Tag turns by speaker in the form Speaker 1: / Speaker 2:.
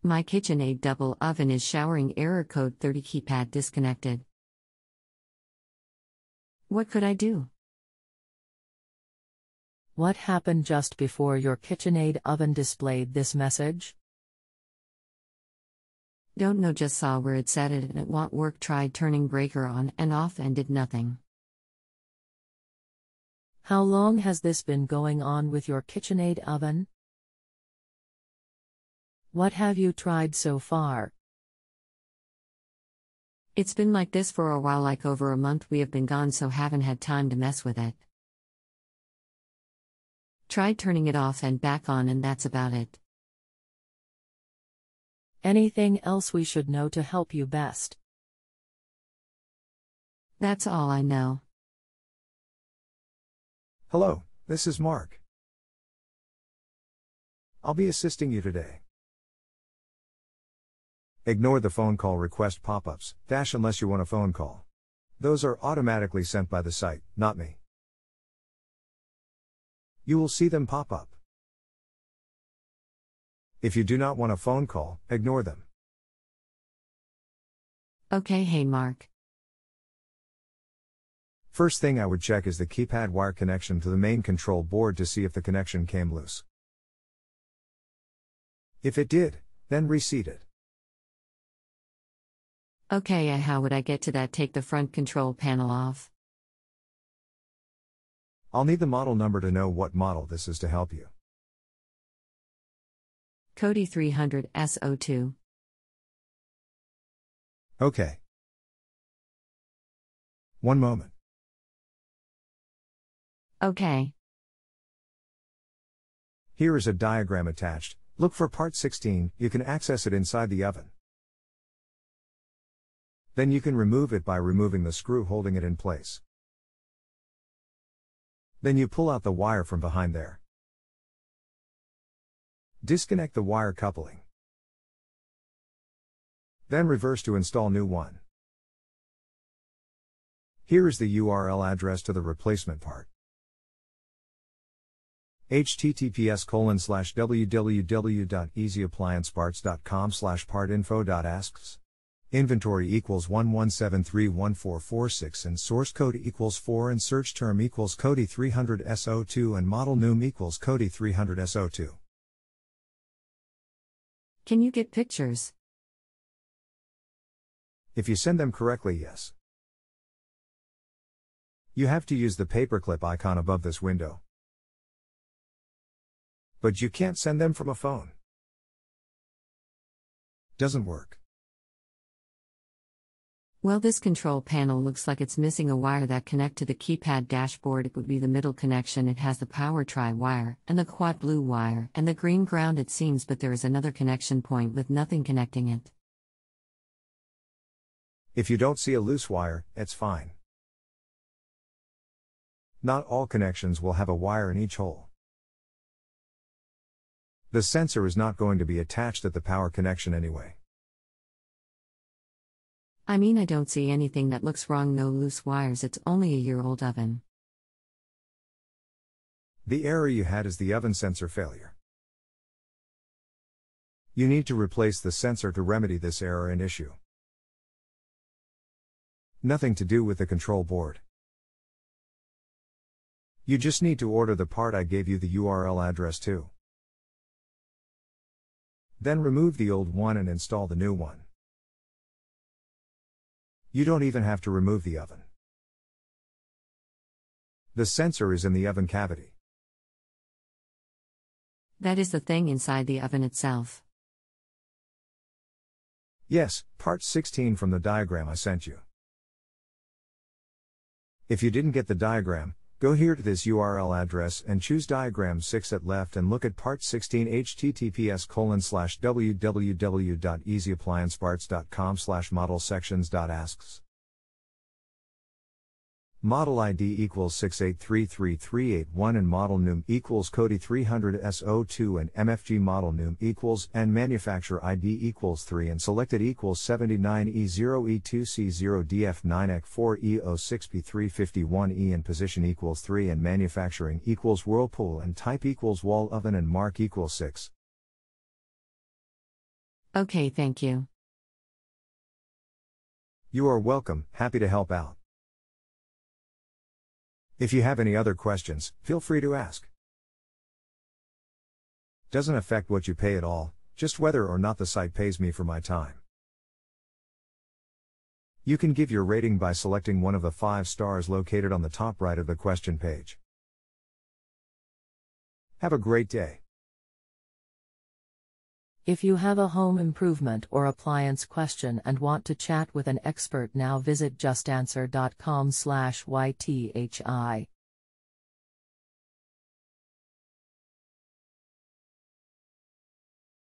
Speaker 1: My KitchenAid double oven is showering error code 30 keypad disconnected. What could I do?
Speaker 2: What happened just before your KitchenAid oven displayed this message?
Speaker 1: Don't know, just saw where it said it and it won't work. Tried turning breaker on and off and did nothing.
Speaker 2: How long has this been going on with your KitchenAid oven? What have you tried so far?
Speaker 1: It's been like this for a while, like over a month. We have been gone, so haven't had time to mess with it. Tried turning it off and back on, and that's about it.
Speaker 2: Anything else we should know to help you best?
Speaker 1: That's all I know.
Speaker 3: Hello, this is Mark. I'll be assisting you today. Ignore the phone call request pop-ups, unless you want a phone call. Those are automatically sent by the site, not me. You will see them pop up. If you do not want a phone call, ignore them.
Speaker 1: Okay, hey Mark.
Speaker 3: First thing I would check is the keypad wire connection to the main control board to see if the connection came loose. If it did, then reseat it.
Speaker 1: Okay, how would I get to that? Take the front control panel off.
Speaker 3: I'll need the model number to know what model this is to help you.
Speaker 1: Cody 300 SO2.
Speaker 3: Okay. One moment.
Speaker 1: Okay.
Speaker 3: Here is a diagram attached. Look for part 16, you can access it inside the oven. Then you can remove it by removing the screw holding it in place. Then you pull out the wire from behind there. Disconnect the wire coupling. Then reverse to install new one. Here is the URL address to the replacement part. https://www.easyapplianceparts.com/partinfo.asks. Inventory equals 11731446 and source code equals 4 and search term equals Cody 300 SO2 and model num equals Cody 300 SO2.
Speaker 1: Can you get pictures?
Speaker 3: If you send them correctly, yes. You have to use the paperclip icon above this window. But you can't send them from a phone. Doesn't work.
Speaker 1: Well, this control panel looks like it's missing a wire that connect to the keypad dashboard. It would be the middle connection. It has the power tri wire, and the quad blue wire, and the green ground it seems, but there is another connection point with nothing connecting it.
Speaker 3: If you don't see a loose wire, it's fine. Not all connections will have a wire in each hole. The sensor is not going to be attached at the power connection anyway.
Speaker 1: I mean, I don't see anything that looks wrong. No loose wires. It's only a year-old oven.
Speaker 3: The error you had is the oven sensor failure. You need to replace the sensor to remedy this error and issue. Nothing to do with the control board. You just need to order the part I gave you the URL address to. Then remove the old one and install the new one. You don't even have to remove the oven. The sensor is in the oven cavity.
Speaker 1: That is the thing inside the oven itself.
Speaker 3: Yes, part 16 from the diagram I sent you. If you didn't get the diagram, go here to this URL address and choose diagram 6 at left and look at part 16 https://www.easyapplianceparts.com/model-sections.asks. Model ID equals 68333881 and model num equals Cody 300 SO2 and MFG model num equals and manufacturer ID equals 3 and selected equals 79E0E2C0DF9EC4E06P351E and position equals 3 and manufacturing equals Whirlpool and type equals wall oven and mark equals 6.
Speaker 1: Okay, thank you.
Speaker 3: You are welcome, happy to help out. If you have any other questions, feel free to ask. Doesn't affect what you pay at all, just whether or not the site pays me for my time. You can give your rating by selecting one of the 5 stars located on the top right of the question page. Have a great day.
Speaker 2: If you have a home improvement or appliance question and want to chat with an expert, now visit justanswer.com/ythi.